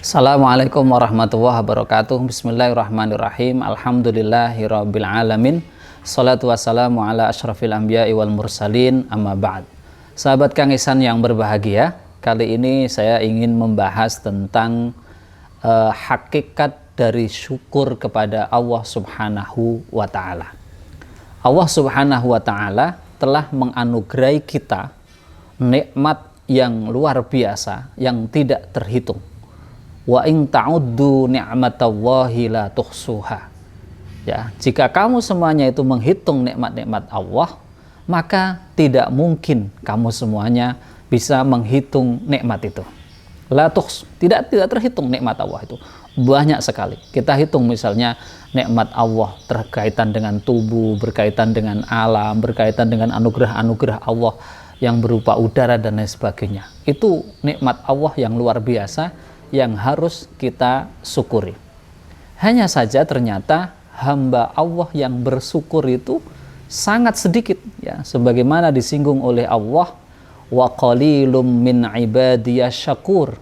Assalamualaikum warahmatullahi wabarakatuh. Bismillahirrahmanirrahim. Alhamdulillahirabbil alamin. Shalatu wassalamu ala asyrafil anbiya'i wal mursalin, amma ba'd. Sahabat Kang Ihsan yang berbahagia, kali ini saya ingin membahas tentang hakikat dari syukur kepada Allah Subhanahu wa taala. Allah Subhanahu wa taala telah menganugerahi kita nikmat yang luar biasa yang tidak terhitung. Wa in ta'uddu ni'matallahi la tuhsuha. Ya, jika kamu semuanya itu menghitung nikmat-nikmat Allah, maka tidak mungkin kamu semuanya bisa menghitung nikmat itu. La tuhs, tidak terhitung nikmat Allah itu. Banyak sekali. Kita hitung misalnya nikmat Allah berkaitan dengan tubuh, berkaitan dengan alam, berkaitan dengan anugerah-anugerah Allah yang berupa udara dan lain sebagainya. Itu nikmat Allah yang luar biasa yang harus kita syukuri. Hanya saja ternyata hamba Allah yang bersyukur itu sangat sedikit, ya, sebagaimana disinggung oleh Allah, wa qalilum min ibadiyas syakur.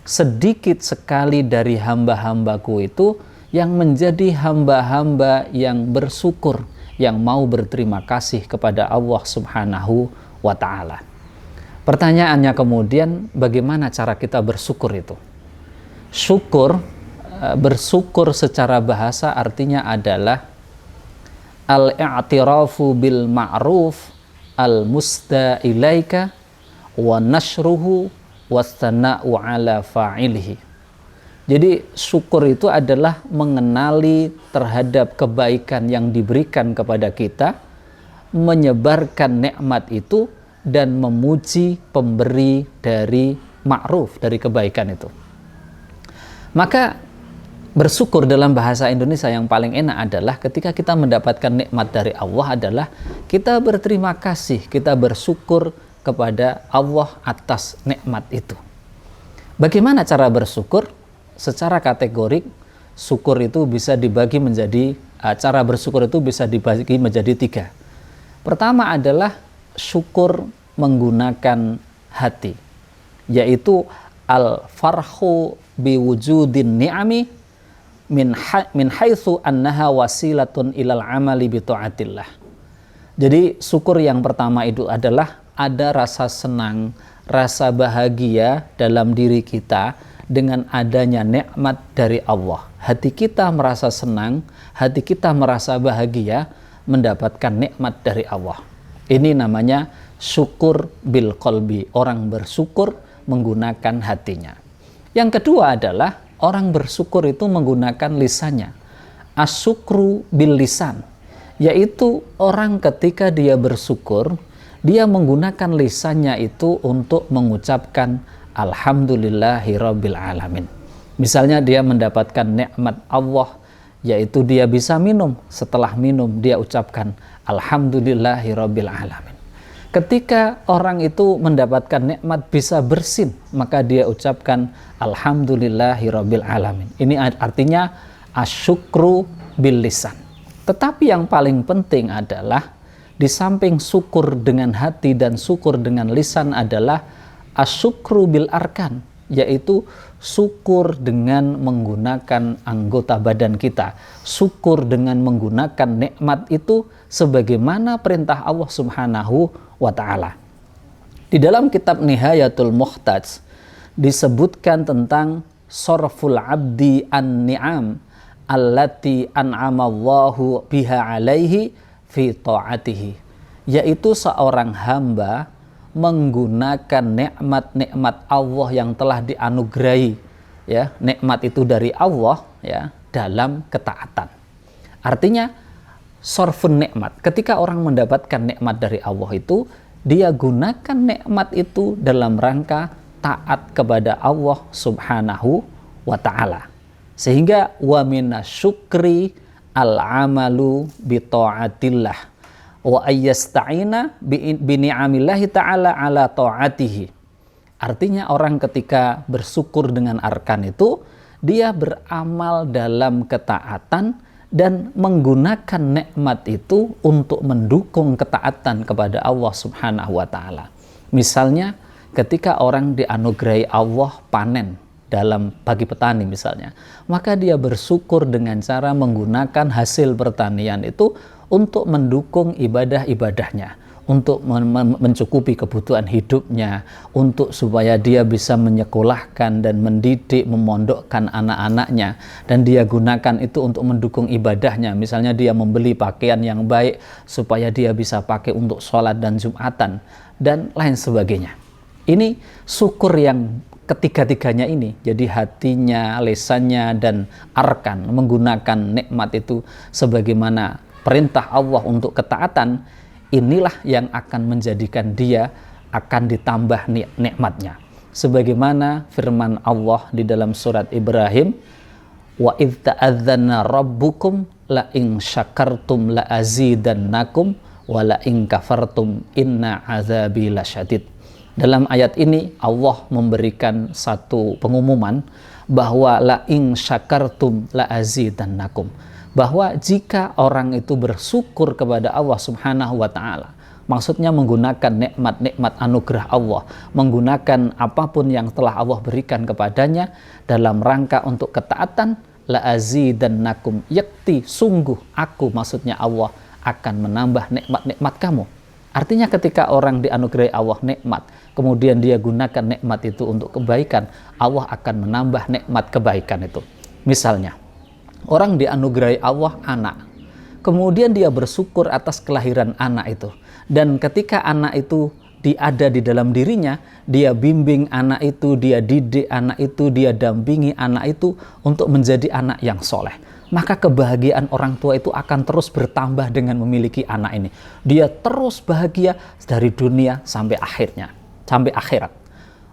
Sedikit sekali dari hamba-hambaku itu yang menjadi hamba-hamba yang bersyukur, yang mau berterima kasih kepada Allah Subhanahu wa taala. Pertanyaannya kemudian, bagaimana cara kita bersyukur itu? Bersyukur secara bahasa artinya adalah al-i'tirafu bil ma'ruf al-musda ilaika wa nashruhu wastana'u ala fa'ilihi. Jadi syukur itu adalah mengenali terhadap kebaikan yang diberikan kepada kita, menyebarkan nikmat itu dan memuji pemberi dari ma'ruf, dari kebaikan itu. Maka bersyukur dalam bahasa Indonesia yang paling enak adalah ketika kita mendapatkan nikmat dari Allah adalah kita berterima kasih, kita bersyukur kepada Allah atas nikmat itu. Bagaimana cara bersyukur? Secara kategorik, syukur itu bisa dibagi menjadi, cara bersyukur itu bisa dibagi menjadi 3. Pertama adalah syukur menggunakan hati, yaitu al-farhu biwujudin ni'ami min haitsu annaha wasilatun ilal amali bi taatillah. Jadi syukur yang pertama itu adalah ada rasa senang, rasa bahagia dalam diri kita dengan adanya nikmat dari Allah. Hati kita merasa senang, hati kita merasa bahagia mendapatkan nikmat dari Allah. Ini namanya syukur bil qalbi, orang bersyukur menggunakan hatinya. Yang kedua adalah orang bersyukur itu menggunakan lisannya. Asyukru bil lisan, yaitu orang ketika dia bersyukur, dia menggunakan lisannya itu untuk mengucapkan alhamdulillahirabbil alamin. Misalnya dia mendapatkan nikmat Allah, yaitu dia bisa minum, setelah minum dia ucapkan alhamdulillahirabbil alamin. Ketika orang itu mendapatkan nikmat bisa bersin, maka dia ucapkan alhamdulillahirabbil alamin. Ini artinya asyukru bil lisan. Tetapi yang paling penting adalah di samping syukur dengan hati dan syukur dengan lisan adalah asyukru bil arkan, yaitu syukur dengan menggunakan anggota badan kita. Syukur dengan menggunakan nikmat itu sebagaimana perintah Allah Subhanahu wa ta'ala. Di dalam kitab Nihayatul Muhtaj disebutkan tentang sorful abdi an-ni'am allati an'amallahu biha alaihi fi ta'atihi, yaitu seorang hamba menggunakan nikmat-nikmat Allah yang telah dianugerahi, ya, nikmat itu dari Allah, ya, dalam ketaatan. Artinya sorfun nikmat, ketika orang mendapatkan nikmat dari Allah itu, dia gunakan nikmat itu dalam rangka taat kepada Allah Subhanahu wa ta'ala. Sehingga wa minasyukri al-amalu bi ta'atillah wa ayyasta'ina bi ni'amillahi ta'ala ala ta'atihi. Artinya orang ketika bersyukur dengan arkan itu, dia beramal dalam ketaatan dan menggunakan nikmat itu untuk mendukung ketaatan kepada Allah Subhanahu wa taala. Misalnya ketika orang dianugerahi Allah panen, bagi petani misalnya, maka dia bersyukur dengan cara menggunakan hasil pertanian itu untuk mendukung ibadah-ibadahnya, untuk mencukupi kebutuhan hidupnya, untuk supaya dia bisa menyekolahkan dan mendidik, memondokkan anak-anaknya, dan dia gunakan itu untuk mendukung ibadahnya. Misalnya dia membeli pakaian yang baik supaya dia bisa pakai untuk sholat dan Jumatan, dan lain sebagainya. Ini syukur yang ketiga-tiganya ini, jadi hatinya, lesannya, dan arkan menggunakan nikmat itu sebagaimana perintah Allah untuk ketaatan. Inilah yang akan menjadikan dia akan ditambah nikmatnya. Sebagaimana firman Allah di dalam surat Ibrahim, wa idz ta'adzana rabbukum la in syakartum la azidannakum wa la in kafartum inna azabi lasyadid. Dalam ayat ini Allah memberikan satu pengumuman bahwa la in syakartum la azidannakum, bahwa jika orang itu bersyukur kepada Allah Subhanahu wa taala, maksudnya menggunakan nikmat-nikmat anugerah Allah, menggunakan apapun yang telah Allah berikan kepadanya dalam rangka untuk ketaatan, la azidannakum, yakti, sungguh aku, maksudnya Allah akan menambah nikmat-nikmat kamu. Artinya ketika orang dianugerahi Allah nikmat, kemudian dia gunakan nikmat itu untuk kebaikan, Allah akan menambah nikmat kebaikan itu. Misalnya, orang dianugerahi Allah anak, kemudian dia bersyukur atas kelahiran anak itu, dan ketika anak itu ada di dalam dirinya, dia bimbing anak itu, dia didik anak itu, dia dampingi anak itu untuk menjadi anak yang soleh. Maka kebahagiaan orang tua itu akan terus bertambah dengan memiliki anak ini. Dia terus bahagia dari dunia sampai akhirat.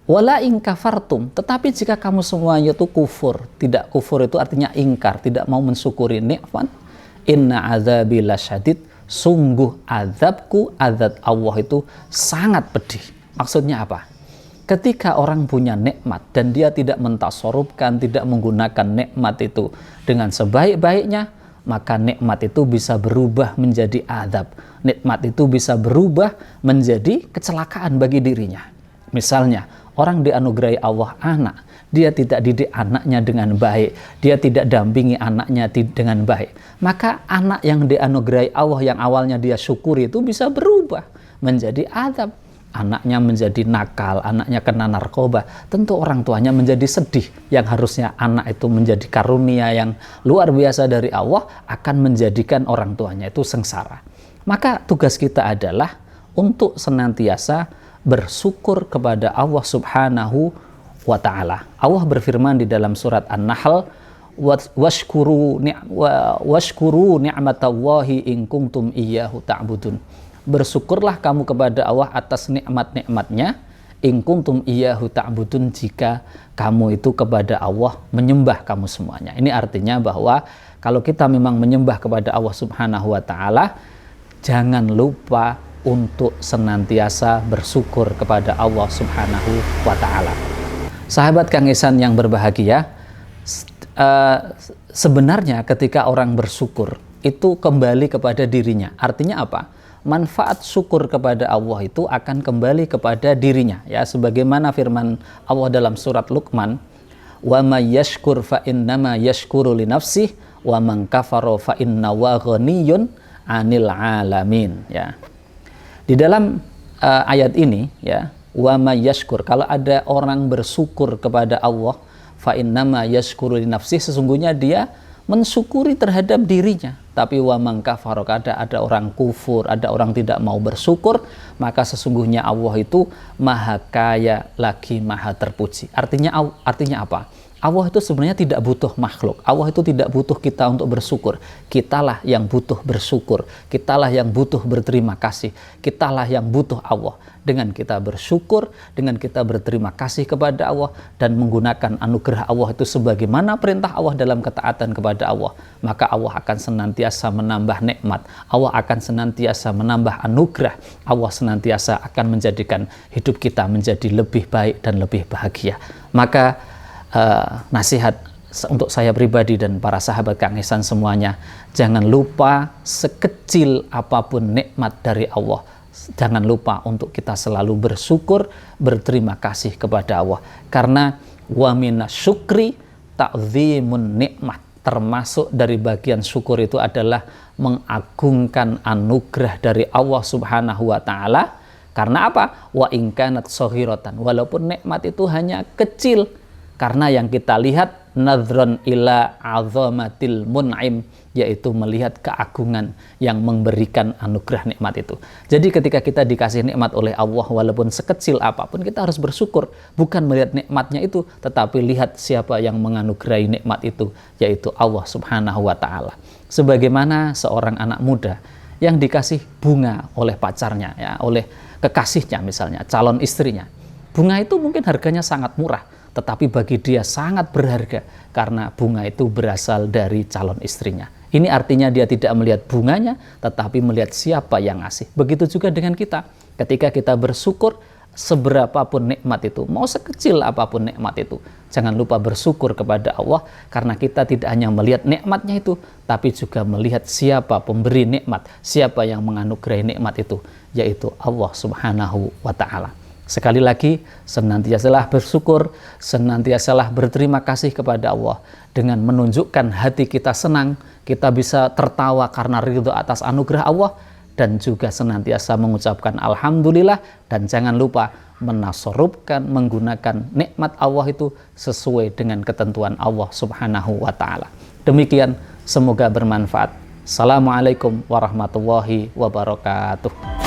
Wala in kafartum, tetapi jika kamu semuanya itu kufur, tidak kufur itu artinya ingkar, tidak mau mensyukuri nikmat, inna azabi lasyadid, sungguh azabku, azab Allah itu sangat pedih. Maksudnya apa? Ketika orang punya nikmat dan dia tidak mentasarrufkan, tidak menggunakan nikmat itu dengan sebaik-baiknya, maka nikmat itu bisa berubah menjadi azab. Nikmat itu bisa berubah menjadi kecelakaan bagi dirinya. Misalnya, orang dianugerahi Allah anak, dia tidak didik anaknya dengan baik, dia tidak dampingi anaknya dengan baik, maka anak yang dianugerahi Allah yang awalnya dia syukuri itu bisa berubah menjadi azab. Anaknya menjadi nakal, anaknya kena narkoba, tentu orang tuanya menjadi sedih. Yang harusnya anak itu menjadi karunia yang luar biasa dari Allah, akan menjadikan orang tuanya itu sengsara. Maka tugas kita adalah untuk senantiasa bersyukur kepada Allah Subhanahu wa ta'ala. Allah berfirman di dalam surat An-Nahl, washkuru ni'matallahi in kuntum iyyahu ta'budun. Bersyukurlah kamu kepada Allah atas nikmat-nikmatnya, in kuntum iyyahu ta'budun, jika kamu itu kepada Allah menyembah kamu semuanya. Ini artinya bahwa kalau kita memang menyembah kepada Allah Subhanahu wa ta'ala, jangan lupa untuk senantiasa bersyukur kepada Allah Subhanahu wa ta'ala. Sahabat Kang Ihsan yang berbahagia, sebenarnya ketika orang bersyukur itu kembali kepada dirinya. Artinya apa? Manfaat syukur kepada Allah itu akan kembali kepada dirinya, ya, sebagaimana firman Allah dalam surat Luqman, wa may yashkur fa innama yashkuru li nafsihi wa man kafara fa inna wa ghaniyun 'anil 'alamin, ya. Di dalam ayat ini, ya, wa may yashkur, kalau ada orang bersyukur kepada Allah, fa innama yashkuru li nafsihi, sesungguhnya dia mensyukuri terhadap dirinya. Tapi wa man kafara, ada orang kufur, ada orang tidak mau bersyukur, maka sesungguhnya Allah itu maha kaya lagi maha terpuji. Artinya apa? Allah itu sebenarnya tidak butuh makhluk. Allah itu tidak butuh kita untuk bersyukur. Kitalah yang butuh bersyukur. Kitalah yang butuh berterima kasih. Kitalah yang butuh Allah. Dengan kita bersyukur, dengan kita berterima kasih kepada Allah, dan menggunakan anugerah Allah itu sebagaimana perintah Allah dalam ketaatan kepada Allah, maka Allah akan senantiasa menambah nikmat. Allah akan senantiasa menambah anugerah. Allah senantiasa akan menjadikan hidup kita menjadi lebih baik dan lebih bahagia. Maka nasihat untuk saya pribadi dan para sahabat Kang Ihsan semuanya, jangan lupa sekecil apapun nikmat dari Allah, jangan lupa untuk kita selalu bersyukur, berterima kasih kepada Allah. Karena Wa minasyukri ta'zimun nikmat. Termasuk dari bagian syukur itu adalah mengagungkan anugerah dari Allah Subhanahu wa taala. Karena apa? Wa in kanat shaghiratan. Walaupun nikmat itu hanya kecil. Karena yang kita lihat nadhron ila azamatil mun'im, yaitu melihat keagungan yang memberikan anugerah nikmat itu. Jadi ketika kita dikasih nikmat oleh Allah, walaupun sekecil apapun, kita harus bersyukur. Bukan melihat nikmatnya itu, tetapi lihat siapa yang menganugerahi nikmat itu, yaitu Allah Subhanahu wa ta'ala. Sebagaimana seorang anak muda yang dikasih bunga oleh pacarnya, ya, oleh kekasihnya misalnya, calon istrinya. Bunga itu mungkin harganya sangat murah, tetapi bagi dia sangat berharga karena bunga itu berasal dari calon istrinya. Ini artinya dia tidak melihat bunganya, tetapi melihat siapa yang ngasih. Begitu juga dengan kita. Ketika kita bersyukur, seberapapun nikmat itu, mau sekecil apapun nikmat itu, jangan lupa bersyukur kepada Allah, karena kita tidak hanya melihat nikmatnya itu, tapi juga melihat siapa pemberi nikmat, siapa yang menganugerahi nikmat itu, yaitu Allah Subhanahu wa ta'ala. Sekali lagi, senantiasalah bersyukur, senantiasalah berterima kasih kepada Allah. Dengan menunjukkan hati kita senang, kita bisa tertawa karena ridho atas anugerah Allah, dan juga senantiasa mengucapkan Alhamdulillah, dan jangan lupa menasorubkan, menggunakan nikmat Allah itu sesuai dengan ketentuan Allah Subhanahu wa ta'ala. Demikian, semoga bermanfaat. Assalamualaikum warahmatullahi wabarakatuh.